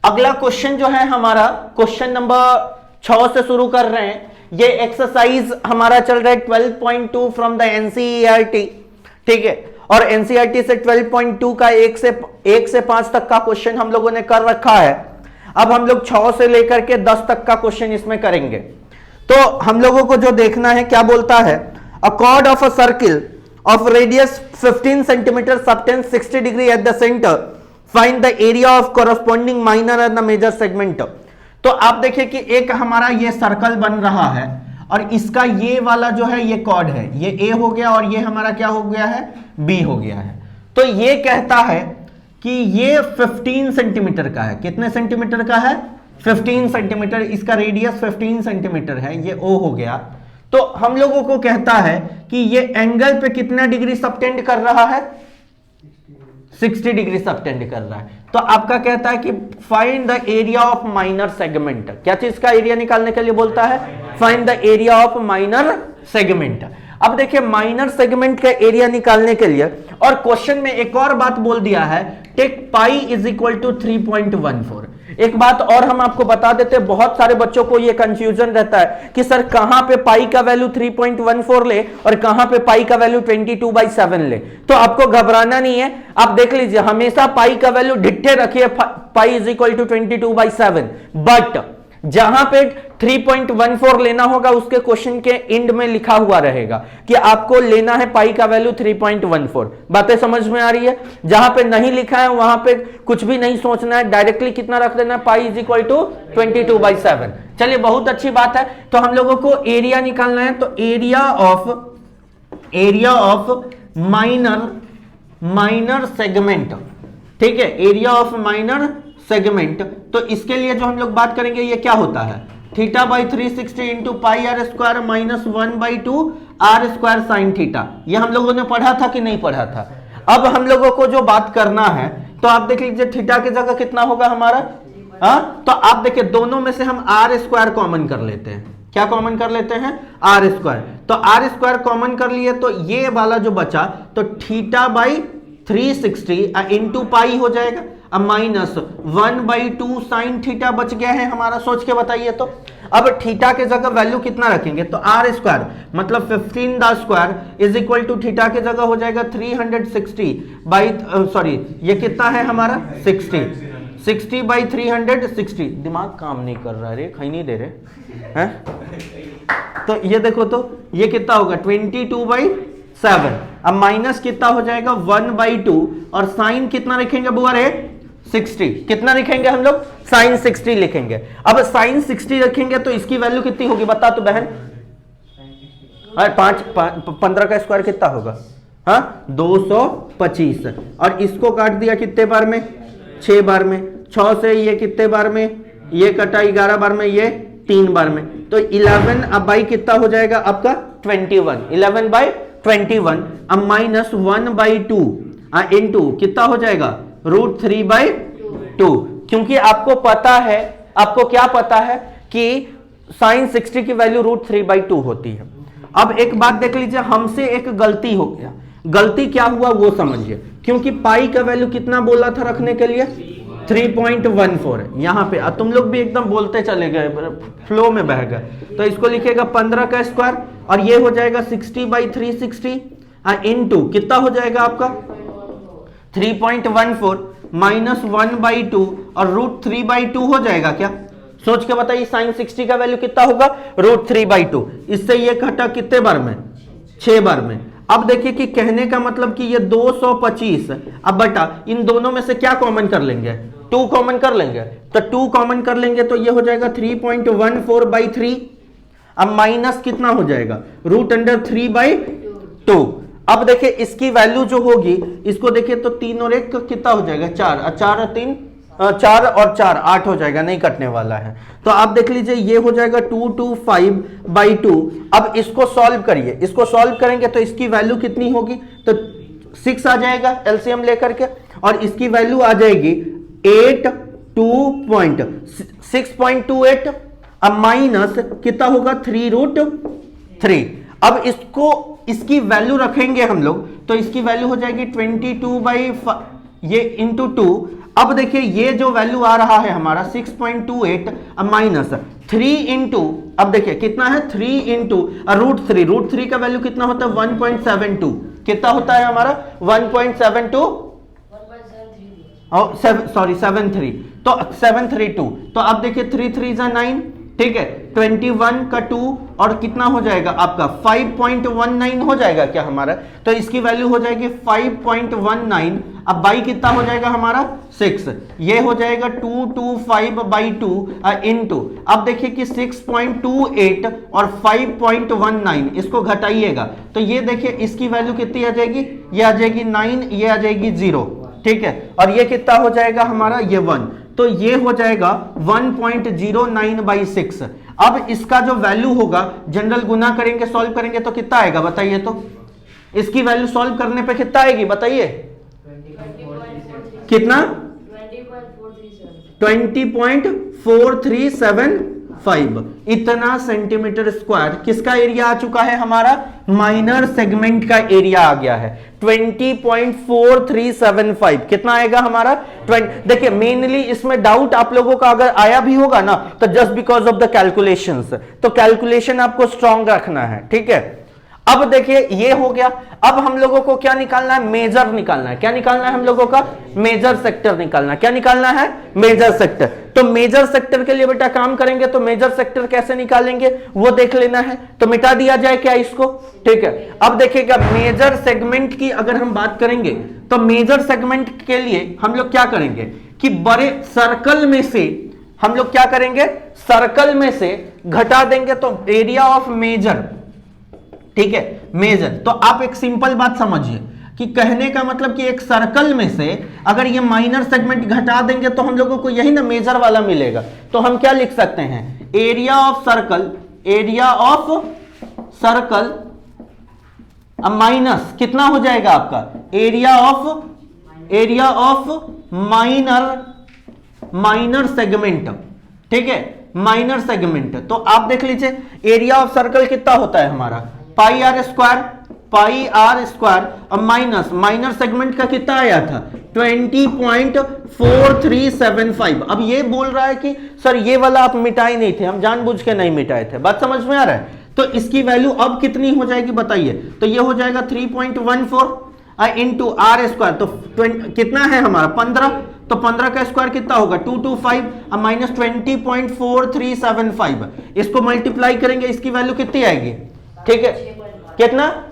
अगला क्वेश्चन जो है हमारा क्वेश्चन नंबर 6 से शुरू कर रहे हैं। ये एक्सरसाइज हमारा चल रहा है 12.2 फ्रॉम द एनसीईआरटी, ठीक है। और एनसीईआरटी से 12.2 का 1 से 5 तक का क्वेश्चन हम लोगों ने कर रखा है। अब हम लोग 6 से लेकर के 10 तक का क्वेश्चन इसमें करेंगे। तो हम लोगों को जो देखना है क्या बोलता है, a chord of a circle of radius 15 centimetre subtends 60 degree at the centre, find the area of corresponding minor and the major segment. तो आप देखिए कि एक हमारा ये सर्कल बन रहा है और इसका ये वाला जो है ये कॉर्ड है, ये ए हो गया और ये हमारा क्या हो गया है, बी हो गया है। तो ये कहता है कि ये 15 सेंटीमीटर का है। कितने सेंटीमीटर का है, 15 सेंटीमीटर। इसका रेडियस 15 सेंटीमीटर है, ये ओ हो गया। तो हम लोगों को कहता है कि ये एंगल पे कितना डिग्री सबटेंड कर रहा है, 60 डिग्री सबटेंड कर रहा है। तो आपका कहता है कि find the area of minor segment. क्या चीज का एरिया निकालने के लिए बोलता है, find the area of minor segment. अब देखिए माइनर सेगमेंट का एरिया निकालने के लिए और क्वेश्चन में एक और बात बोल दिया है, take pi is equal to 3.14। एक बात और हम आपको बता देते हैं, बहुत सारे बच्चों को ये कंफ्यूजन रहता है कि सर कहां पे पाई का वैल्यू 3.14 ले और कहां पे पाई का वैल्यू 22/7 ले। तो आपको घबराना नहीं है, आप देख लीजिए हमेशा पाई का वैल्यू ढिट्ठे रखिए, pi is equal to 22/7। But जहां पे 3.14 लेना होगा उसके क्वेश्चन के एंड में लिखा हुआ रहेगा कि आपको लेना है पाई का वैल्यू 3.14। बातें समझ में आ रही है। जहां पे नहीं लिखा है वहां पे कुछ भी नहीं सोचना है, डायरेक्टली कितना रख देना है, पाई इज इक्वल टू 22/7। चलिए बहुत अच्छी बात है। तो हम लोगों को एरिया निकालना है, तो एरिया ऑफ माइनर सेगमेंट, ठीक है, एरिया ऑफ माइनर सेगमेंट। तो इसके लिए जो हम लोग बात करेंगे ये क्या होता है, theta by 360 into pi r square minus 1/2 r square sine theta. ये हम लोगों ने पढ़ा था कि नहीं पढ़ा था। अब हम लोगों को जो बात करना है, तो आप देख लीजिए थीटा की जगह कितना होगा हमारा, तो आप देखिए दोनों में से हम आर स्क्वायर कॉमन कर लेते हैं। क्या कॉमन कर लेते हैं, आर स्क्वायर। तो आर स्क्वायर कॉमन कर लिए तो ये वाला जो बचा तो थीटा बाई 360 इंटू पाई हो जाएगा, अब माइनस 1/2 साइन थीटा बच गया है हमारा। सोच के बताइए। तो अब थीटा के जगह वैल्यू कितना रखेंगे, तो आर स्क्वायर मतलब 15 the square is equal to theta के जगह हो जाएगा 360 बाई सॉरी ये कितना है हमारा 60 बाई 360। दिमाग काम नहीं कर रहा है, कहीं नहीं दे रहे हैं। तो ये देखो तो ये कितना होगा 22/7। अब माइनस कितना हो जाएगा 1/2 और साइन कितना रखेंगे बुआ रे 60। कितना लिखेंगे हम लोग, साइन 60 लिखेंगे। अब साइन 60 रखेंगे तो इसकी वैल्यू कितनी होगी बता तो बहन, 15 का स्क्वायर कितना होगा, हाँ 225। और इसको काट दिया कितने बार में, 6 बार में। 6 से ये कितने बार में, ये कटा 11 बार में, ये 3 बार में। तो 11 अब बाई कितना हो जाएगा आपका 21, 11/21। अब माइनस 1/2 इंटू कितना हो जाएगा √3/2। क्योंकि आपको पता है, आपको क्या पता है कि साइन 60 की वैल्यू √3/2 होती है। अब एक बात देख लीजिए, हमसे एक गलती हो गया। गलती क्या हुआ वो समझिए। क्योंकि पाई का वैल्यू कितना बोला था रखने के लिए 3.14। यहां पे तुम लोग भी एकदम बोलते चले गए, फ्लो में बह गए। तो इसको लिखेगा 15 का स्क्वायर और ये हो जाएगा 60/360 इंटू कितना हो जाएगा आपका 3.14 माइनस 1/2 और √3/2 हो जाएगा क्या, सोच के बताइए। साइन 60 का वैल्यू कितना होगा √3/2। इससे ये घटा कितने बार में, 6 बार में। अब देखिए कि कहने का मतलब कि ये 225। अब बटा इन दोनों में से क्या कॉमन कर लेंगे, 2 कॉमन कर लेंगे। तो 2 कॉमन कर लेंगे तो ये हो जाएगा 3.14/3। अब माइनस कितना हो जाएगा √3/2। अब देखिए इसकी वैल्यू जो होगी, इसको देखिए तो 3 और 1 कितना हो जाएगा 4, 4 और 3 4 और 4 8 हो जाएगा, नहीं कटने वाला है। तो आप देख लीजिए ये हो जाएगा 225/2। अब इसको सॉल्व करिए, इसको सॉल्व करेंगे तो इसकी वैल्यू कितनी होगी, तो 6 आ जाएगा एलसीएम लेकर के, और इसकी वैल्यू आ जाएगी 6.28। अब माइनस कितना होगा 3√3। अब इसको इसकी वैल्यू रखेंगे हम लोग तो इसकी वैल्यू हो जाएगी 22/5 ये इंटू 2। अब देखिए ये जो वैल्यू आ रहा है हमारा 6.28 माइनस 3 इंटू, अब देखिए कितना है 3 इंटू रूट थ्री का वैल्यू कितना होता है 1.72, कितना होता है हमारा 1.72 सॉरी 73, तो 732, तो अब देखिए 3 3 9, ठीक है 21 का 2 और कितना हो जाएगा आपका 5.19 हो जाएगा क्या हमारा, तो इसकी वैल्यू हो जाएगी 5.19, अब बाई कितना हो जाएगा हमारा 6, ये हो जाएगा 225/2 इंटू, अब देखिए कि 6.28 और 5.19 इसको घटाइएगा तो ये देखिए इसकी वैल्यू कितनी आ जाएगी, ये आ जाएगी 9, ये आ जाएगी 0, ठीक है, और ये कितना हो जाएगा हमारा ये 1, तो ये हो जाएगा 1.09/6। अब इसका जो वैल्यू होगा जनरल गुना करेंगे सॉल्व करेंगे तो कितना आएगा बताइए, तो इसकी वैल्यू सॉल्व करने पे कितना आएगी बताइए, कितना 20.4375, इतना सेंटीमीटर स्क्वायर किसका एरिया आ चुका है हमारा, माइनर सेगमेंट का एरिया आ गया है 20.4375, कितना आएगा हमारा 20। देखिए मेनली इसमें डाउट आप लोगों का अगर आया भी होगा ना तो just because of the calculations, तो कैलकुलेशन आपको स्ट्रांग रखना है, ठीक है। अब देखिए ये हो गया, अब हम लोगों को क्या निकालना है, मेजर निकालना है, क्या निकालना है हम लोगों का, मेजर सेक्टर निकालना है, क्या निकालना है मेजर सेक्टर। तो मेजर सेक्टर के लिए बेटा काम करेंगे तो मेजर सेक्टर कैसे निकालेंगे वो देख लेना है, तो मिटा दिया जाए क्या इसको, ठीक है। अब देखिएगा मेजर सेगमेंट की अगर हम बात करेंगे तो मेजर सेगमेंट के लिए हम लोग क्या करेंगे कि बड़े सर्कल में से हम लोग क्या करेंगे, सर्कल में से घटा देंगे तो एरिया ऑफ मेजर, ठीक है मेजर। तो आप एक सिंपल बात समझिए कि कहने का मतलब कि एक सर्कल में से अगर ये माइनर सेगमेंट घटा देंगे तो हम लोगों को यही ना मेजर वाला मिलेगा, तो हम क्या लिख सकते हैं, area of circle, area of circle minus कितना हो जाएगा आपका, एरिया ऑफ माइनर सेगमेंट, ठीक है माइनर सेगमेंट। तो आप देख लीजिए एरिया ऑफ सर्कल कितना होता है हमारा पाई आर स्क्वायर और माइनस माइनर सेगमेंट का कितना आया था 20.4375। अब ये बोल रहा है कि सर ये वाला आप मिटाए नहीं थे, हम जानबूझ के नहीं मिटाए थे, बात समझ में आ रहा है। तो इसकी वैल्यू अब कितनी हो जाएगी बताइए, तो ये हो जाएगा 3.14 इंटू आर स्क्वायर, तो कितना है हमारा 15, तो 15 का स्क्वायर कितना होगा 225 माइनस 20.4375, इसको मल्टीप्लाई करेंगे इसकी वैल्यू कितनी आएगी, ठीक है कितना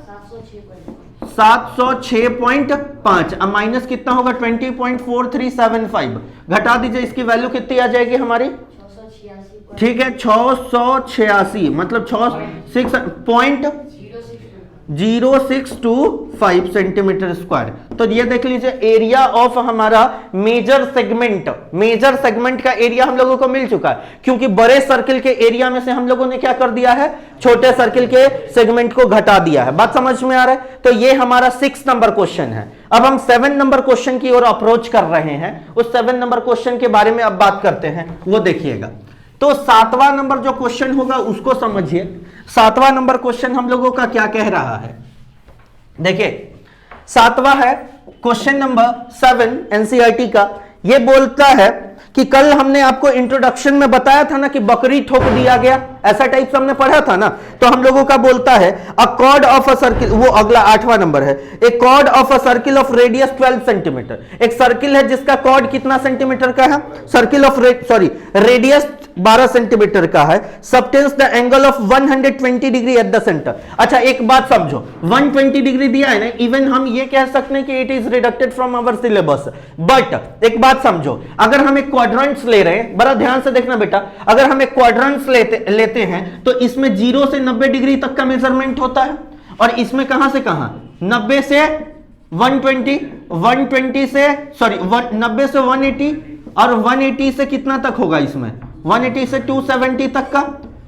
706.5 माइनस कितना होगा 20.4375, घटा दीजिए इसकी वैल्यू कितनी आ जाएगी हमारी, ठीक है 686 मतलब 6.0625 सेंटीमीटर स्क्वायर। तो ये देख लीजिए एरिया ऑफ हमारा मेजर सेगमेंट का एरिया हम लोगों को मिल चुका है, क्योंकि बड़े सर्किल के एरिया में से हम लोगों ने क्या कर दिया है, छोटे सर्किल के सेगमेंट को घटा दिया है, बात समझ में आ रहा है। तो ये हमारा 6 नंबर क्वेश्चन है। अब हम 7 नंबर क्वेश्चन की ओर अप्रोच कर रहे हैं, उस 7 नंबर क्वेश्चन के बारे में अब बात करते हैं, वो देखिएगा। तो 7वां नंबर जो क्वेश्चन होगा उसको समझिए। 7वां नंबर क्वेश्चन हम लोगों का क्या कह रहा है, देखिए 7वां है क्वेश्चन नंबर 7 एनसीईआरटी का। ये बोलता है कि कल हमने आपको इंट्रोडक्शन में बताया था ना कि बकरी ठोक दिया गया, ऐसा टाइप से हमने पढ़ा था ना। तो हम लोगों का बोलता है a chord of a circle, वो अगला 8वां नंबर है, a chord of a circle of radius 12 centimetre. एक सर्किल है जिसका कॉर्ड कितना सेंटीमीटर का है, सर्किल ऑफ रेडियस 12 सेंटीमीटर का है, subtends the angle of 120 degree at the centre. अच्छा एक बात समझो, 120 डिग्री दिया है ना, इवन हम ये कह सकते हैं कि it is redacted from our syllabus, but एक बात समझो, अगर हम एक क्वाड्रेंट्स ले रहे हैं, बड़ा ध्यान से देखना बेटा, अगर हम एक क्वाड्रेंट्स लेते हैं तो इसमें 0 से 90 डिग्री तक का मेजरमेंट होता है, और इसमें कहां से कहां 90 से 120 से 90 से 180 और 180 से कितना तक होगा, इसमें 180 से 270 तक का,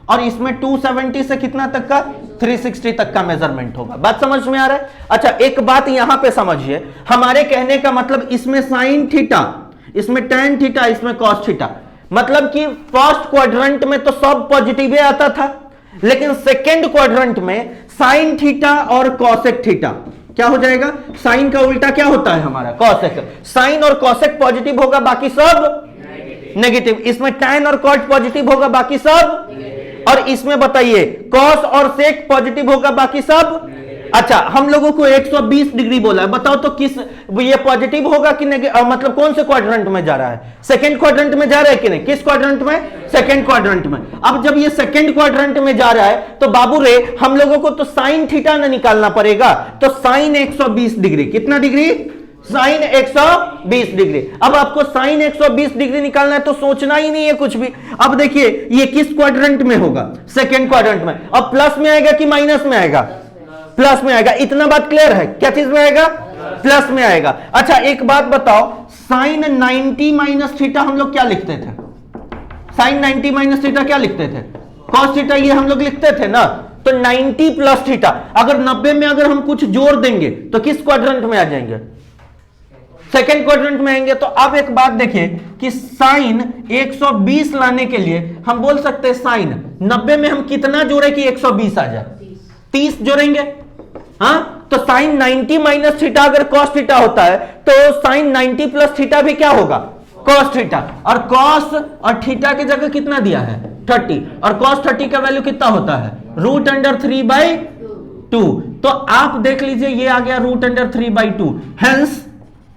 और इसमें 270 से कितना तक का 360 तक का मेजरमेंट होगा। बात समझ में आ रहा है। अच्छा एक बात यहां पे समझिए, हमारे कहने का मतलब इसमें साइन थीटा, इसमें टेन थीटा, इसमें कॉस थीटा, मतलब कि फर्स्ट क्वाड्रेंट में तो सब पॉजिटिव आता था, लेकिन सेकेंड क्वाड्रेंट में साइन थीटा और कॉसेक थीटा, क्या हो जाएगा, साइन का उल्टा क्या होता है हमारा, कॉसेक। साइन और कॉसेक पॉजिटिव होगा, बाकी सब नेगेटिव। इसमें टैन और कॉट पॉजिटिव होगा, बाकी सब, और इसमें बताइए कॉस और सेक पॉजिटिव होगा, बाकी सब। अच्छा, हम लोगों को 120 डिग्री बोला है, बताओ तो किस, ये पॉजिटिव होगा कि मतलब कौन से क्वाड्रेंट में जा रहा है, सेकंड क्वाड्रेंट में जा रहा है कि नहीं, किस क्वाड्रेंट में, सेकंड क्वाड्रेंट में। अब जब ये सेकंड क्वाड्रेंट में जा रहा है तो बाबू रे हम लोगों को तो साइन थीटा ना निकालना पड़ेगा, तो साइन 120 डिग्री, कितना डिग्री, साइन 120 डिग्री। अब आपको साइन 120 डिग्री निकालना है तो सोचना ही नहीं है कुछ भी। अब देखिए ये किस क्वाड्रेंट में होगा, सेकंड क्वाड्रेंट में। अब प्लस में आएगा कि माइनस में आएगा, प्लस में आएगा। इतना बात क्लियर है, क्या चीज में आएगा, प्लस में आएगा। अच्छा एक बात बताओ, साइन 90 माइनस थीटा हम लोग क्या लिखते थे, साइन 90 माइनस थीटा क्या लिखते थे, कॉस थीटा, ये हम लोग लिखते थे ना। तो 90 प्लस थीटा, अगर 90 में अगर हम कुछ जोड़ देंगे तो किस क्वाड्रेंट में आ जाएंगे, सेकेंड क्वाड्रेंट में आएंगे। तो अब एक बात देखिए कि साइन 120 लाने के लिए हम बोल सकते हैं साइन 90 में हम कितना जोड़े कि 120 आ जाए, 30 जोड़ेंगे। हाँ, तो साइन 90 माइनस थीटा अगर कॉस थीटा होता है तो साइन 90 प्लस थीटा भी क्या होगा, कॉस थीटा। और कॉस और थीटा की जगह कितना दिया है, 30, और कॉस 30 का वैल्यू कितना होता है, √3/2। तो आप देख लीजिए ये आ गया √3/2।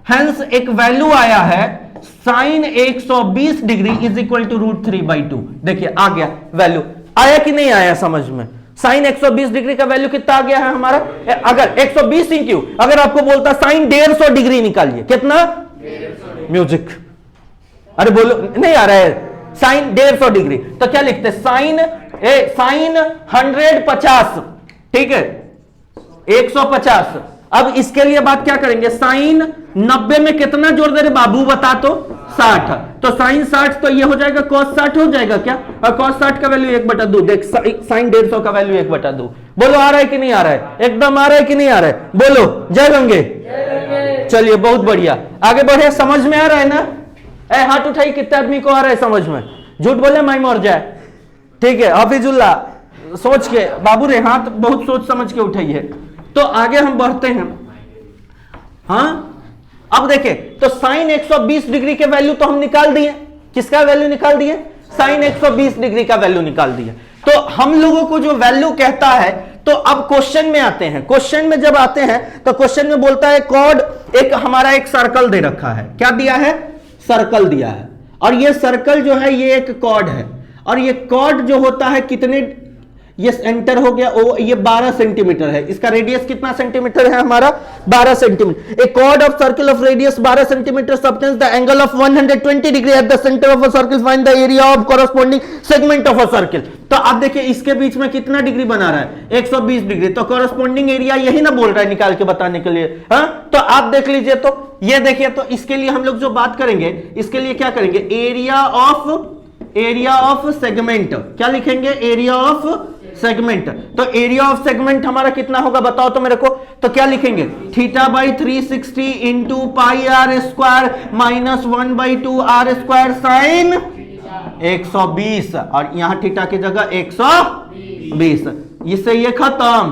हेंस एक वैल्यू आया है sine 120 degree is equal to √3/2। देखिए आ गया वैल्यू, आया कि नहीं आया समझ में। साइन 120 डिग्री का वैल्यू कितना आ गया है हमारा, अगर 120 इंटू, अगर आपको बोलता साइन 150 डिग्री निकालिए, कितना, म्यूजिक, अरे बोलो नहीं आ रहा है, साइन 150 डिग्री, तो क्या लिखते हैं, साइन 150, ठीक है, 150। अब इसके लिए बात क्या करेंगे, साइन 90 में कितना जोड़ दे रहे बाबू बता तो, 60। तो साइन 60 तो ये हो जाएगा कॉस 60 हो जाएगा क्या, और कॉस 60 का वैल्यू 1/2। देख साइन 150 का वैल्यू 1/2। बोलो आ रहा है कि नहीं आ रहा है, एकदम आ रहा है कि नहीं आ रहा है, बोलो जय गंगे। चलिए बहुत बढ़िया, आगे बढ़े, समझ में आ रहा है ना। हाथ उठाइए कितने आदमी को आ रहा है समझ में, झूठ बोले माई मर जाए, ठीक है। हाफिजुल्लाह सोच के बाबू रे, हाथ बहुत सोच समझ के उठाइए। तो आगे हम बढ़ते हैं। हाँ अब देखें तो साइन 120 डिग्री के वैल्यू तो हम निकाल दिए, किसका वैल्यू निकाल दिए, साइन 120 डिग्री का वैल्यू निकाल दिए। तो हम लोगों को जो वैल्यू कहता है, तो अब क्वेश्चन में आते हैं। क्वेश्चन में जब आते हैं तो क्वेश्चन में बोलता है कॉर्ड, एक हमारा एक सर्कल दे रखा है, क्या दिया है, सर्कल दिया है, और ये सर्कल जो है ये एक कॉर्ड है, और ये कॉर्ड जो होता है कितने, ये एंटर हो गया, ओ ये 12 सेंटीमीटर है, इसका रेडियस कितना सेंटीमीटर है हमारा, 12 centimetre. A chord of circle of radius 12 centimetre subtends the angle of 120 degree at the centre of a circle, find the area of corresponding segment of a circle. तो आप देखिए इसके बीच में कितना डिग्री बना रहा है, 120 डिग्री। तो कॉरस्पॉन्डिंग एरिया यही ना बोल रहा है निकाल के बताने के लिए। हाँ तो आप देख लीजिए, तो ये देखिए, तो इसके लिए हम लोग जो बात करेंगे, इसके लिए क्या करेंगे, एरिया ऑफ सेगमेंट, क्या लिखेंगे, एरिया ऑफ सेगमेंट। तो एरिया ऑफ सेगमेंट हमारा कितना होगा बताओ तो मेरे को, तो क्या लिखेंगे, θ/360 into pi r square minus 1/2 r square sine 120, और यहां थीटा की जगह 120। इससे ये खत्म।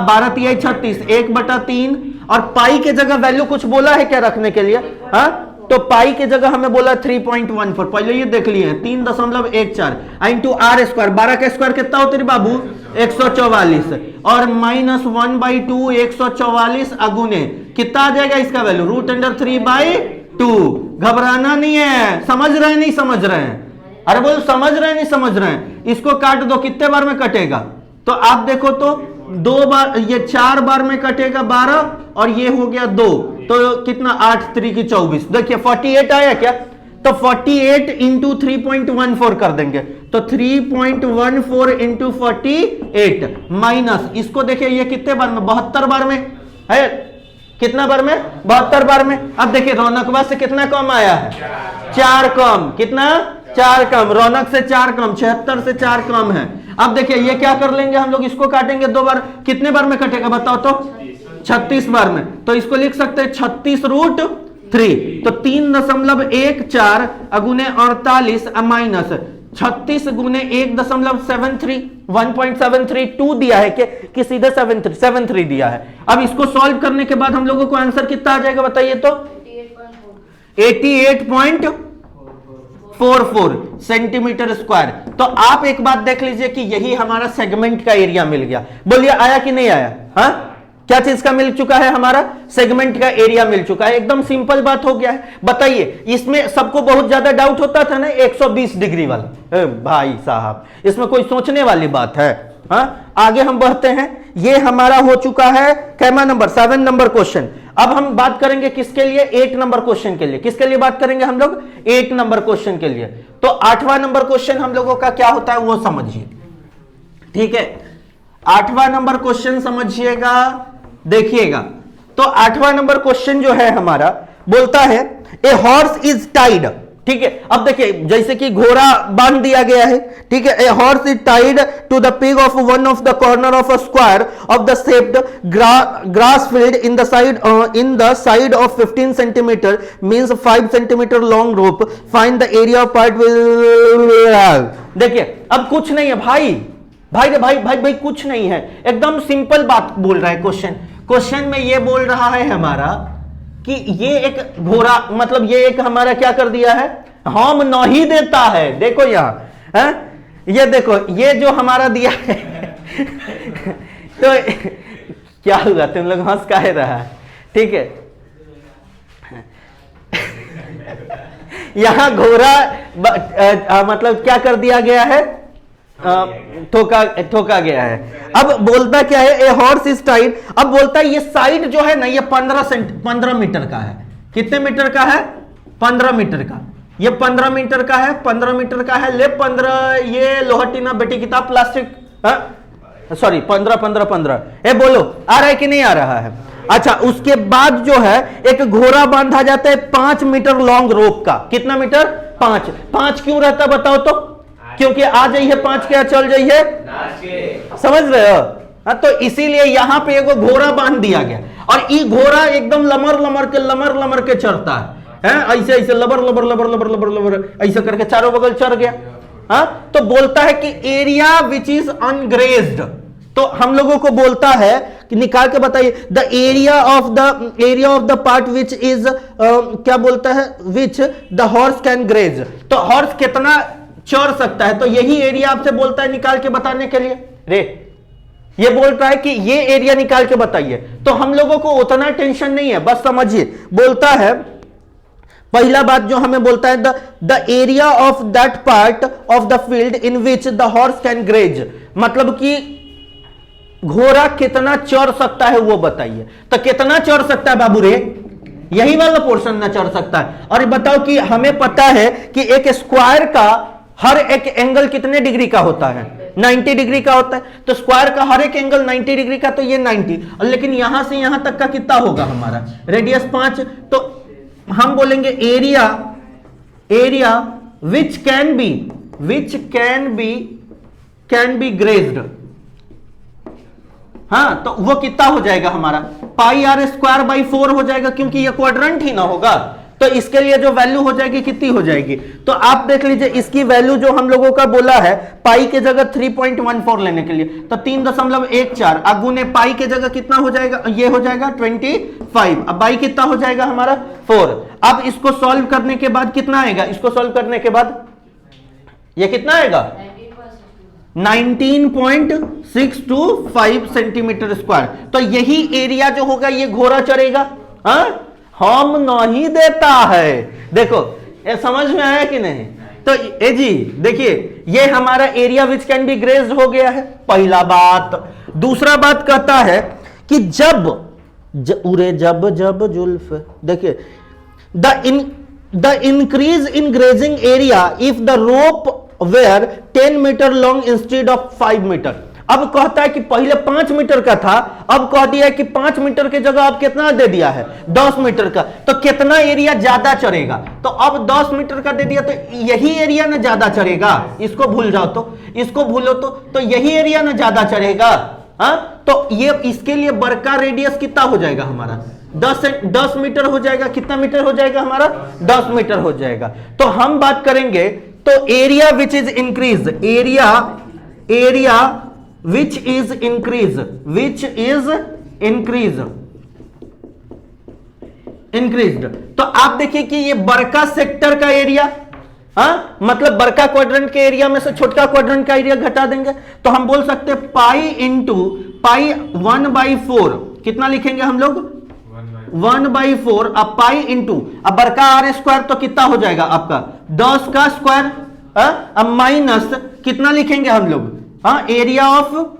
12 तिहाई 36, 1/3, और पाई के जगह वैल्यू कुछ बोला है क्या रखने के लिए, तो पाई की जगह हमें बोला 3.14, पहले ये देख लिए 3.14 इंटू आर स्क्वायर, 12 का स्क्वायर कितना होता है बाबू, 144, और माइनस 1/2 144 अगुने कितना आ जाएगा इसका वैल्यू, √3/2। घबराना नहीं है, समझ रहे हैं नहीं समझ रहे हैं, अरे बोल समझ रहे हैं नहीं समझ रहे हैं। इसको काट दो, कितने बार में कटेगा, तो आप देखो तो 2 बार, ये 4 बार में कटेगा 12, और ये हो गया 2, तो कितना 8 3 की 24, देखिए 48 आया क्या, तो 48 इंटू 3.14 कर देंगे, तो 3.14 इंटू 48 माइनस, इसको देखिए ये कितने बार में, 72 बार में है, कितना बार में, 72 बार में। अब देखिए रौनकवा से कितना कम आया है, 4 कम, कितना 4 कम, रौनक से 4 कम, 76 से 4 कम है। अब देखिए ये क्या कर लेंगे हम लोग, इसको काटेंगे 2 बार, कितने बार में कटेगा बताओ तो, 36 बार में। तो इसको लिख सकते हैं 36√3, तो 3.14 अगुने 48 माइनस 36 गुने 1.73 1.732 दिया है कि सीधे 73 दिया है। अब इसको सॉल्व करने के बाद हम लोगों को आंसर कितना आ जाएगा बताइए तो 88.44 सेंटीमीटर स्क्वायर। तो आप एक बात देख लीजिए कि यही हमारा सेगमेंट का एरिया मिल गया। बोलिए आया कि नहीं आया? हाँ, क्या चीज का मिल चुका है? हमारा सेगमेंट का एरिया मिल चुका है। एकदम सिंपल बात हो गया है। बताइए, इसमें सबको बहुत ज्यादा डाउट होता था ना 120 डिग्री वाला। भाई साहब, इसमें कोई सोचने वाली बात है? हाँ, आगे हम बढ़ते हैं। ये हमारा हो चुका है कैमा नंबर 7 नंबर क्वेश्चन। अब हम बात करेंगे किसके लिए? 8 नंबर क्वेश्चन के लिए। किसके लिए बात करेंगे हम लोग? 8 नंबर क्वेश्चन के लिए। तो 8वां नंबर क्वेश्चन हम लोगों का क्या होता है वो समझिए, ठीक है? 8वां नंबर क्वेश्चन समझिएगा, देखिएगा। तो 8वां नंबर क्वेश्चन जो है हमारा बोलता है ए हॉर्स इज टाइड, ठीक है? अब देखिए, जैसे कि घोड़ा बांध दिया गया है, ठीक है? A horse is tied to the peg of one of the corner of a square of the shaped grass field in the side of 15 centimetre means 5 centimetre long rope, find the area of part. देखिए, अब कुछ नहीं है भाई, भाई रे भाई भाई भाई, कुछ नहीं है, एकदम सिंपल बात बोल रहा है क्वेश्चन में। ये बोल रहा है हमारा कि ये एक घोड़ा, मतलब ये एक हमारा क्या कर दिया है, हम नहीं देता है। देखो यहाँ है, ये देखो, ये जो हमारा दिया है तो क्या हुआ, तुम लोग हंस काहे रहा है? ठीक है, यहां घोड़ा मतलब क्या कर दिया गया है, ठोका गया है। अब बोलता क्या है, ए हॉर्स इज टाइड। अब बोलता है ये साइड जो है ना, ये 15 मीटर का है। कितने मीटर का है? 15 मीटर का। ये 15 मीटर का है, 15 मीटर का है। ले 15, ये लोहटीना बेटी किताब प्लास्टिक, सॉरी 15। ए बोलो, आ रहा है कि नहीं आ रहा है? अच्छा, उसके बाद जो है एक घोड़ा बांधा जाता है 5 मीटर लॉन्ग रोप का। कितना मीटर? 5 क्यों रहता बताओ तो? क्योंकि आ जाइए 5 क्या चल जाइए, समझ रहे हो? तो इसीलिए यहां पे एगो घोड़ा बांध दिया गया, और ये घोड़ा एकदम लमर के चढ़ता है, ऐसे ऐसे लबर ऐसे करके चारों बगल चढ़ गया। हाँ, तो बोलता है कि एरिया विच इज अनग्रेज्ड। तो हम लोगों को बोलता है कि निकाल के बताइए the area of the part which is क्या बोलता है, which the horse can graze. तो हॉर्स कितना चढ़ सकता है, तो यही एरिया आपसे बोलता है निकाल के बताने के लिए। रे ये बोलता है कि ये एरिया निकाल के बताइए। तो हम लोगों को उतना टेंशन नहीं है, बस समझिए। बोलता है पहला बात जो हमें बोलता है the area of that part of the field in which the horse can graze, मतलब कि घोड़ा कितना चढ़ सकता है वो बताइए। तो कितना चढ़ सकता है बाबू रे? यही वाला पोर्शन ना चढ़ सकता है। और बताओ कि हमें पता है कि एक स्क्वायर का हर एक एंगल कितने डिग्री का होता है? 90 डिग्री का होता है। तो स्क्वायर का हर एक एंगल 90 डिग्री का, तो ये 90, लेकिन यहां से यहां तक का कितना होगा हमारा? रेडियस 5। तो हम बोलेंगे area which can be grazed. हाँ, तो वो कितना हो जाएगा हमारा? पाई आर स्क्वायर बाई 4 हो जाएगा, क्योंकि ये क्वाड्रेंट ही ना होगा। तो इसके लिए जो वैल्यू हो जाएगी कितनी हो जाएगी? तो आप देख लीजिए, इसकी वैल्यू जो हम लोगों का बोला है पाई के जगह 3.14 लेने के लिए, तो 3.14 अगुने पाई के जगह कितना हो जाएगा? ये हो जाएगा 25। अब बाई कितना हो जाएगा हमारा? 4। अब इसको सॉल्व करने के बाद कितना आएगा? इसको सॉल्व करने के बाद ये कितना आएगा? 19.625 सेंटीमीटर स्क्वायर। तो यही एरिया जो होगा ये घोड़ा चढ़ेगा। हाँ, हम नहीं देता है। देखो ये समझ में आया कि नहीं? तो ए जी देखिए, ये हमारा area which can be grazed हो गया है, पहला बात। दूसरा बात कहता है कि जब जुल्फ, देखिए the increase in grazing area if the rope were 10 metre long instead of 5 metre. अब कहता है कि पहले 5 मीटर का था, अब कह दिया कि 5 मीटर की जगह अब कितना दे दिया है? 10 मीटर का। तो कितना एरिया ज्यादा चढ़ेगा? तो अब 10 मीटर का दे दिया, तो यही एरिया ना ज्यादा चढ़ेगा। इसको भूल जाओ, तो इसको भूलो, तो यही एरिया ना ज्यादा चढ़ेगा। हाँ, तो ये इसके लिए बड़का रेडियस कितना हो जाएगा हमारा? 10 मीटर हो जाएगा। कितना मीटर हो जाएगा हमारा? 10 मीटर हो जाएगा। तो हम बात करेंगे तो area which is increase, area which is increase, increased. तो आप देखिए कि ये बड़का सेक्टर का एरिया, हाँ मतलब बड़का क्वाड्रेंट के एरिया में से छोटका क्वाड्रेंट का एरिया घटा देंगे, तो हम बोल सकते हैं पाई इंटू पाई 1/4, कितना लिखेंगे हम लोग 1/4, अब पाई इंटू अब बड़का आर स्क्वायर तो कितना हो जाएगा आपका 10 का स्क्वायर, अब माइनस कितना लिखेंगे हम लोग, हाँ एरिया ऑफ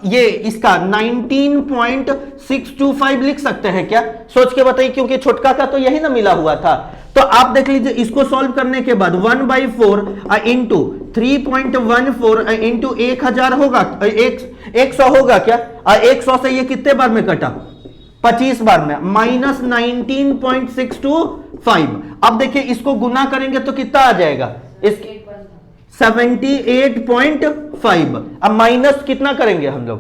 ये इसका 19.625 लिख सकते हैं क्या, सोच के बताइए, क्योंकि छोटका का तो यही ना मिला हुआ था। तो आप देख लीजिए इसको सॉल्व करने के बाद 1/4 इंटू 3.14 इंटू 1000 होगा, 100 होगा क्या, 100 से ये कितने बार में कटा 25 बार में, माइनस 19.625। अब देखिए इसको गुना करेंगे तो कितना आ जाएगा, इस 78.5, अब माइनस कितना करेंगे हम लोग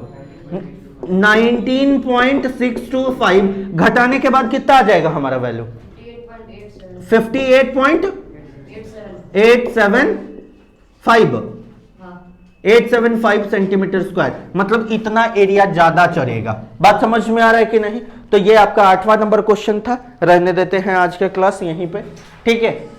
19.625, घटाने के बाद कितना आ जाएगा हमारा वैल्यू 875 सेंटीमीटर स्क्वायर, मतलब इतना एरिया ज्यादा चढ़ेगा। बात समझ में आ रहा है कि नहीं। तो ये आपका 8वां नंबर क्वेश्चन था, रहने देते हैं आज का क्लास यहीं पे, ठीक है।